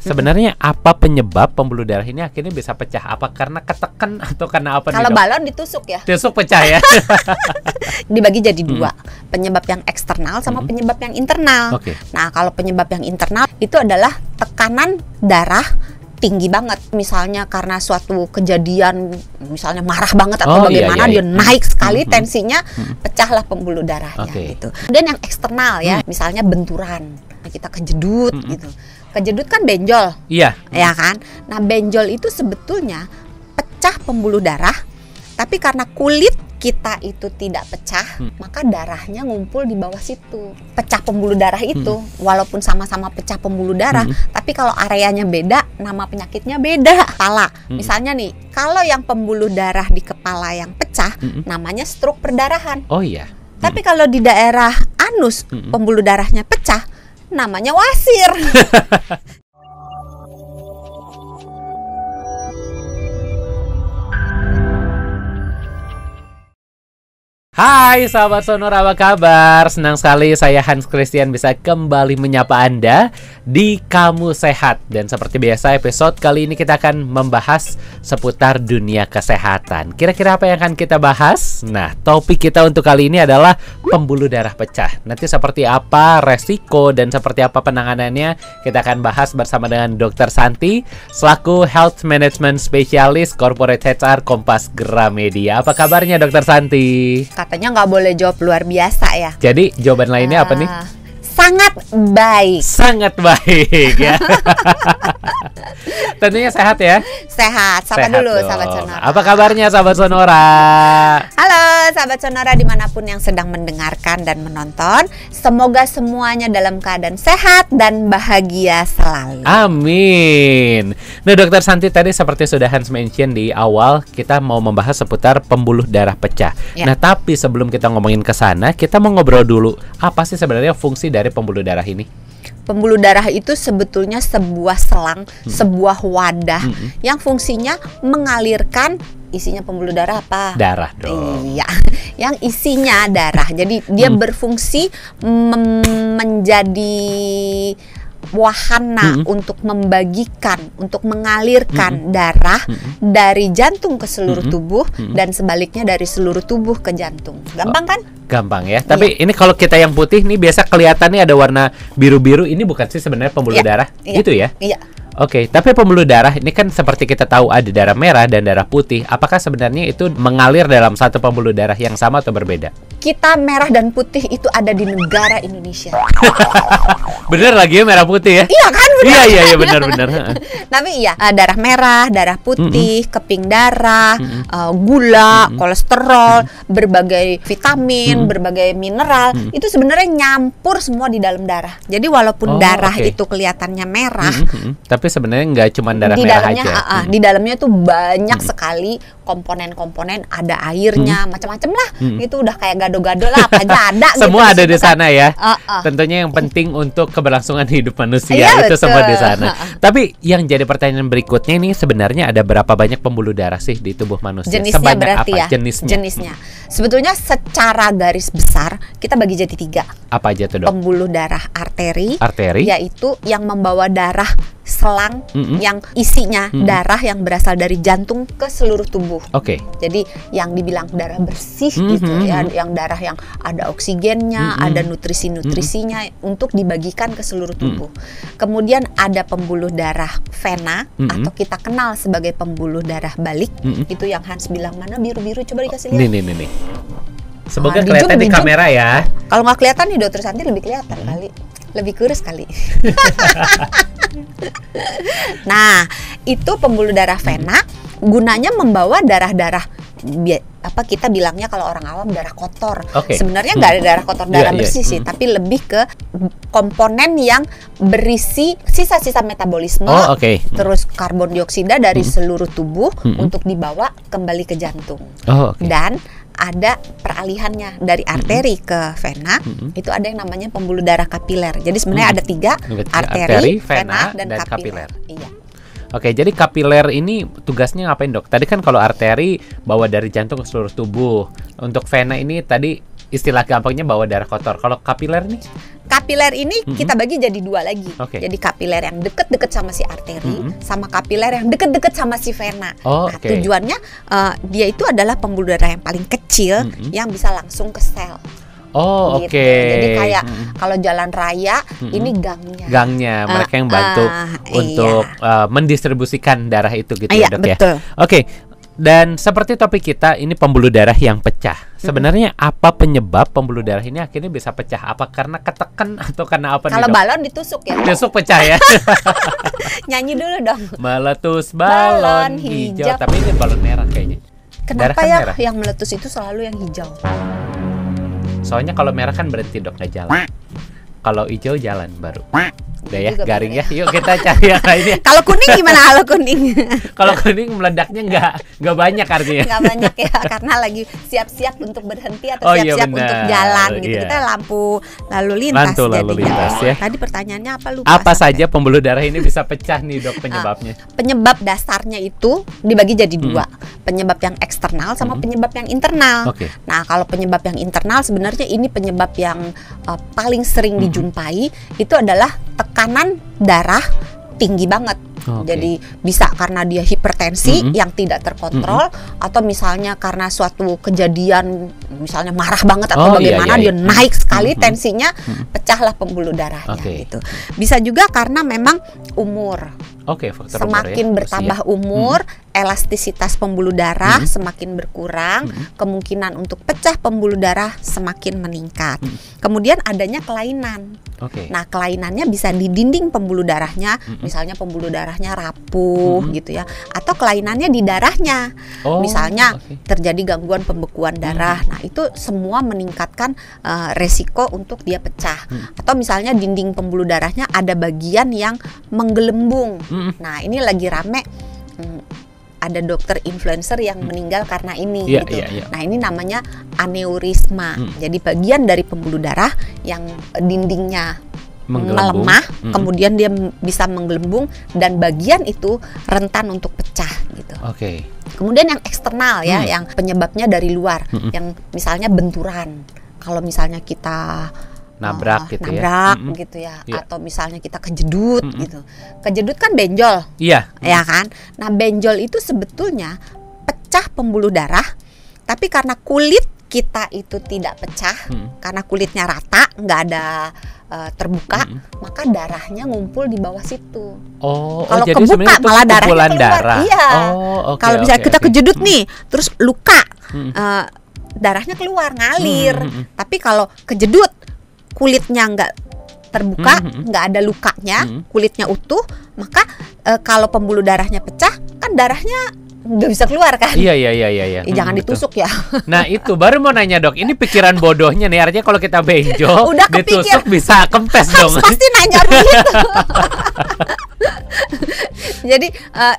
sebenarnya apa penyebab pembuluh darah ini akhirnya bisa pecah? Apa karena ketekan atau karena apa? Kalau balon ditusuk ya. Tusuk pecah ya. Dibagi jadi dua, penyebab yang eksternal sama penyebab yang internal. Nah, kalau penyebab yang internal itu adalah tekanan darah tinggi banget, misalnya karena suatu kejadian, misalnya marah banget atau bagaimana, dia naik sekali tensinya, pecahlah pembuluh darahnya gitu. Dan yang eksternal ya, misalnya benturan, kita kejedut gitu. Kejedut kan benjol, ya kan? Nah, benjol itu sebetulnya pecah pembuluh darah, tapi karena kulit kita itu tidak pecah, maka darahnya ngumpul di bawah situ. Pecah pembuluh darah itu, walaupun sama-sama pecah pembuluh darah, tapi kalau areanya beda, nama penyakitnya beda. Kepala, misalnya nih, kalau yang pembuluh darah di kepala yang pecah, namanya stroke perdarahan. Oh iya. Tapi kalau di daerah anus, pembuluh darahnya pecah, namanya wasir. Hai sahabat Sonora, apa kabar? Senang sekali saya Hans Christian bisa kembali menyapa Anda di Kamu Sehat. Dan seperti biasa, episode kali ini kita akan membahas seputar dunia kesehatan. Kira-kira apa yang akan kita bahas? Nah, topik kita untuk kali ini adalah pembuluh darah pecah. Nanti seperti apa resiko dan seperti apa penanganannya, kita akan bahas bersama dengan Dr. Santi selaku Health Management Specialist Corporate HR Kompas Gramedia. Apa kabarnya Dr. Santi? Katanya nggak boleh jawab luar biasa ya. Jadi jawaban lainnya apa nih? Sangat baik. Sangat baik ya. Tentunya sehat ya. Sehat. Sapa sehat dulu dong. sahabat Sonora. Apa kabarnya sahabat Sonora? Halo sahabat Sonora dimanapun yang sedang mendengarkan dan menonton. Semoga semuanya dalam keadaan sehat dan bahagia selalu. Amin. Nah, Dokter Santi, tadi seperti sudah Hans mention di awal, kita mau membahas seputar pembuluh darah pecah. Nah, tapi sebelum kita ngomongin ke sana, kita mau ngobrol dulu, apa sih sebenarnya fungsi dari pembuluh darah ini? Pembuluh darah itu sebetulnya sebuah selang, sebuah wadah yang fungsinya mengalirkan, isinya pembuluh darah apa? Darah dong. Iya, yang isinya darah. Jadi dia berfungsi menjadi wahana untuk membagikan, untuk mengalirkan darah dari jantung ke seluruh tubuh dan sebaliknya dari seluruh tubuh ke jantung. Gampang kan? Gampang ya. Tapi ini kalau kita yang putih nih biasa kelihatannya ada warna biru-biru. Ini bukan sih sebenarnya pembuluh darah? Gitu ya? Iya. Oke, tapi pembuluh darah ini kan seperti kita tahu ada darah merah dan darah putih. Apakah sebenarnya itu mengalir dalam satu pembuluh darah yang sama atau berbeda? Kita merah dan putih itu ada di negara Indonesia. Bener lagi ya, merah putih ya? Iya kan? Bener. Iya benar. Tapi iya, darah merah, darah putih, keping darah, gula, kolesterol, berbagai vitamin, berbagai mineral, itu sebenarnya nyampur semua di dalam darah. Jadi walaupun darah itu kelihatannya merah, tapi sebenarnya nggak cuma darah di merah dalamnya, aja. Di dalamnya tuh banyak sekali komponen-komponen, ada airnya, macam-macam lah. Itu udah kayak gado-gado lah, apa aja ada. Semua gitu ada di sana ya. Tentunya yang penting untuk keberlangsungan hidup manusia itu betul. semua di sana. Tapi yang jadi pertanyaan berikutnya ini sebenarnya ada berapa banyak pembuluh darah sih di tubuh manusia? Jenisnya sebanyak berarti apa? ya. Jenisnya. Sebetulnya secara garis besar kita bagi jadi 3. Apa aja tuh, Dok? Pembuluh darah arteri, Arteri. yaitu yang membawa darah selang yang isinya darah yang berasal dari jantung ke seluruh tubuh. Oke. Jadi yang dibilang darah bersih gitu ya, yang darah yang ada oksigennya, ada nutrisi-nutrisinya untuk dibagikan ke seluruh tubuh. Kemudian ada pembuluh darah vena atau kita kenal sebagai pembuluh darah balik. Itu yang Hans bilang, mana biru-biru, coba dikasih lihat. Nih. Semoga kelihatan di kamera ya. Kalau nggak kelihatan nih Dokter Santi lebih kelihatan kali. Lebih kurus kali. Nah, itu pembuluh darah vena gunanya membawa darah-darah apa kita bilangnya kalau orang awam darah kotor. Sebenarnya nggak ada darah kotor, darah bersih sih, tapi lebih ke komponen yang berisi sisa-sisa metabolisme, terus karbon dioksida dari seluruh tubuh untuk dibawa kembali ke jantung. Dan ada peralihannya dari arteri ke vena, itu ada yang namanya pembuluh darah kapiler. Jadi sebenarnya ada 3, arteri, vena, dan kapiler. Iya. Oke, jadi kapiler ini tugasnya ngapain, Dok? Tadi kan kalau arteri bawa dari jantung ke seluruh tubuh. Untuk vena ini tadi istilah gampangnya bawa darah kotor. Kalau kapiler nih? Kapiler ini kita bagi jadi dua lagi. Okay. Jadi kapiler yang deket-deket sama si arteri, sama kapiler yang deket-deket sama si vena. Nah, tujuannya dia itu adalah pembuluh darah yang paling kecil yang bisa langsung ke sel. Oh, gitu. Oke. Jadi kayak kalau jalan raya ini gangnya. Gangnya mereka yang bantu untuk mendistribusikan darah itu gitu ya, Dok, betul. ya. Oke. Dan seperti topik kita ini pembuluh darah yang pecah. Sebenarnya apa penyebab pembuluh darah ini akhirnya bisa pecah? Apa karena ketekan atau karena apa? Kalau balon ditusuk ya. Ditusuk pecah ya. Nyanyi dulu dong. Meletus balon hijau. Tapi ini balon merah kayaknya. Kenapa ya merah? Yang meletus itu selalu yang hijau? Soalnya kalau merah kan berhenti, Dok, nggak jalan. Kalau hijau jalan baru. Udah ya, garing ya. Yuk kita cari yang lainnya. Kalau kuning gimana? Kalau kuning? Kalau kuning meledaknya nggak banyak artinya. Nggak banyak ya, karena lagi siap-siap untuk berhenti atau siap-siap untuk jalan gitu. Kita lampu lalu lintas. Lalu lintas ya. Tadi pertanyaannya apa lupa? Apa saja pembuluh darah ini bisa pecah nih, Dok, penyebabnya? Penyebab dasarnya itu dibagi jadi dua. Penyebab yang eksternal sama penyebab yang internal. Nah, kalau penyebab yang internal sebenarnya ini penyebab yang paling sering dijumpai itu adalah tekanan darah tinggi banget. Jadi bisa karena dia hipertensi yang tidak terkontrol, atau misalnya karena suatu kejadian misalnya marah banget atau bagaimana dia naik sekali tensinya, pecahlah pembuluh darahnya gitu. Bisa juga karena memang umur. Semakin bertambah umur, elastisitas pembuluh darah semakin berkurang, kemungkinan untuk pecah pembuluh darah semakin meningkat. Kemudian adanya kelainan. Nah, kelainannya bisa di dinding pembuluh darahnya, misalnya pembuluh darahnya rapuh gitu ya, atau kelainannya di darahnya. Misalnya terjadi gangguan pembekuan darah. Nah, itu semua meningkatkan resiko untuk dia pecah. Atau misalnya dinding pembuluh darahnya ada bagian yang menggelembung. Nah, ini lagi rame, ada dokter influencer yang meninggal karena ini gitu. Nah, ini namanya aneurisma. Jadi bagian dari pembuluh darah yang dindingnya melemah, kemudian dia bisa menggelembung dan bagian itu rentan untuk pecah gitu. Kemudian yang eksternal ya, yang penyebabnya dari luar, yang misalnya benturan. Kalau misalnya kita nabrak gitu ya, atau misalnya kita kejedut gitu. Kejedut kan benjol. Ya kan? Nah, benjol itu sebetulnya pecah pembuluh darah, tapi karena kulit kita itu tidak pecah, karena kulitnya rata, nggak ada terbuka, maka darahnya ngumpul di bawah situ. Kalau kebuka malah darahnya keluar. Kalau misalnya kita kejedut nih, terus luka, darahnya keluar ngalir. Tapi kalau kejedut kulitnya nggak terbuka, nggak ada lukanya, kulitnya utuh, maka kalau pembuluh darahnya pecah, kan darahnya nggak bisa keluar kan? Iya. Jangan ditusuk ya. Nah, itu baru mau nanya, Dok. Ini pikiran bodohnya nih, artinya kalau kita benjol, ditusuk bisa kempes dong. Pasti nanya begitu. Jadi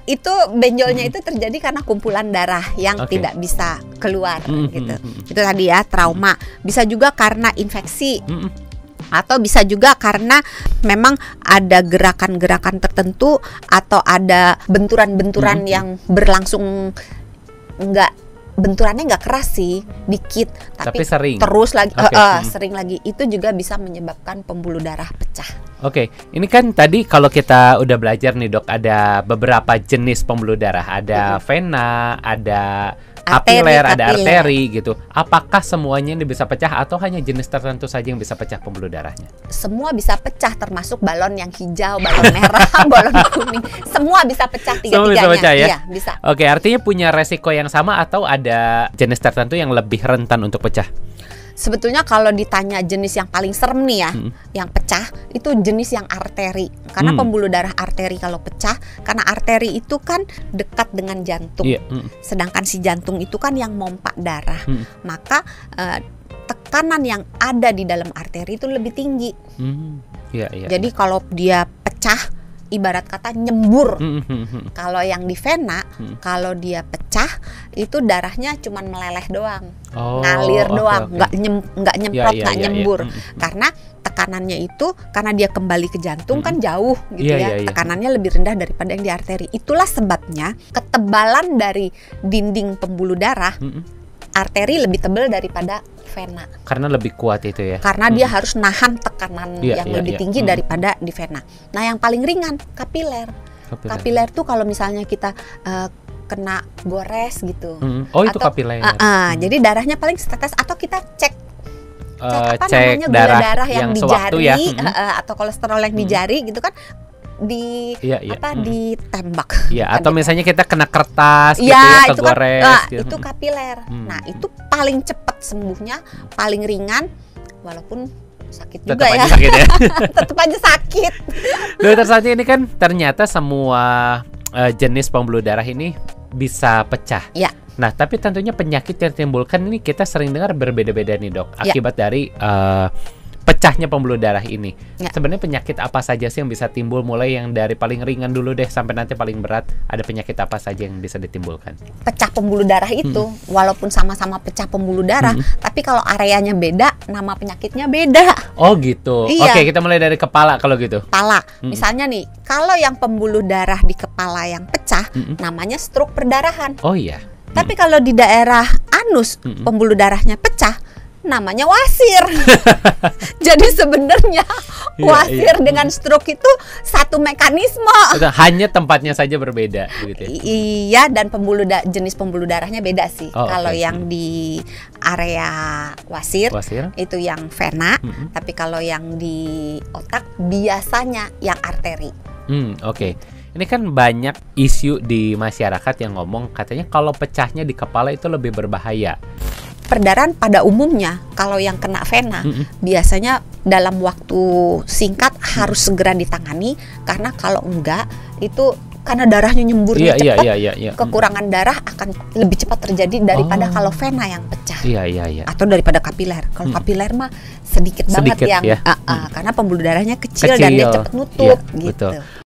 itu benjolnya itu terjadi karena kumpulan darah yang tidak bisa keluar gitu. Itu tadi ya, trauma. Bisa juga karena infeksi. Atau bisa juga karena memang ada gerakan-gerakan tertentu atau ada benturan-benturan yang berlangsung, benturannya nggak keras sih, dikit tapi sering. Terus lagi sering lagi, itu juga bisa menyebabkan pembuluh darah pecah. Ini kan tadi kalau kita udah belajar nih, Dok, ada beberapa jenis pembuluh darah, ada vena, ada kapiler, ada arteri gitu. Apakah semuanya ini bisa pecah atau hanya jenis tertentu saja yang bisa pecah pembuluh darahnya? Semua bisa pecah, termasuk balon yang hijau, balon merah, balon kuning. Semua bisa pecah tiga-tiganya. Semua bisa pecah ya? Iya, bisa. Artinya punya resiko yang sama atau ada jenis tertentu yang lebih rentan untuk pecah? Sebetulnya kalau ditanya jenis yang paling serem nih ya, yang pecah itu jenis yang arteri. Karena pembuluh darah arteri kalau pecah, karena arteri itu kan dekat dengan jantung. Sedangkan si jantung itu kan yang mompa darah. Maka tekanan yang ada di dalam arteri itu lebih tinggi. Jadi kalau dia pecah, ibarat kata nyembur. Kalau yang di vena, kalau dia pecah itu darahnya cuman meleleh doang, ngalir doang, nggak nyemprot, nggak nyembur. Karena tekanannya itu, karena dia kembali ke jantung kan jauh gitu tekanannya lebih rendah daripada yang di arteri. Itulah sebabnya ketebalan dari dinding pembuluh darah arteri lebih tebal daripada vena. Karena lebih kuat itu ya. Karena dia harus nahan tekanan yang lebih tinggi daripada di vena. Nah, yang paling ringan kapiler. Kapiler tuh kalau misalnya kita kena gores gitu. Oh, itu kapiler. Jadi darahnya paling setetes, atau kita cek cek gula darah yang di jari ya. Atau kolesterol yang di jari gitu kan, ditembak. Iya, atau misalnya kita kena kertas gitu ya, kegores gitu. Itu kapiler. Nah, itu paling cepat sembuhnya, paling ringan, walaupun sakit juga ya. Sakit ya. Tetap aja sakit. Dokter Santi, ini kan ternyata semua jenis pembuluh darah ini bisa pecah. Ya. Nah, tapi tentunya penyakit yang ditimbulkan ini kita sering dengar berbeda-beda nih, Dok. Akibat dari pecahnya pembuluh darah ini. Sebenarnya penyakit apa saja sih yang bisa timbul, mulai yang dari paling ringan dulu deh sampai nanti paling berat? Ada penyakit apa saja yang bisa ditimbulkan? Pecah pembuluh darah itu walaupun sama-sama pecah pembuluh darah, tapi kalau areanya beda, nama penyakitnya beda. Oh gitu. Oke, kita mulai dari kepala kalau gitu. Kepala. Misalnya nih, kalau yang pembuluh darah di kepala yang pecah, namanya stroke perdarahan. Oh iya. Tapi kalau di daerah anus pembuluh darahnya pecah, namanya wasir. Jadi sebenarnya wasir dengan stroke itu satu mekanisme. Hanya tempatnya saja berbeda begitu ya? Iya, dan jenis pembuluh darahnya beda sih. Kalau yang di area wasir itu yang vena, tapi kalau yang di otak biasanya yang arteri. Oke. Ini kan banyak isu di masyarakat yang ngomong katanya kalau pecahnya di kepala itu lebih berbahaya. Perdarahan pada umumnya kalau yang kena vena biasanya dalam waktu singkat harus segera ditangani, karena kalau enggak itu karena darahnya nyemburnya cepat, kekurangan darah akan lebih cepat terjadi daripada kalau vena yang pecah. Atau daripada kapiler. Kalau kapiler mah sedikit banget yang karena pembuluh darahnya kecil dan dia cepat nutup gitu. Betul.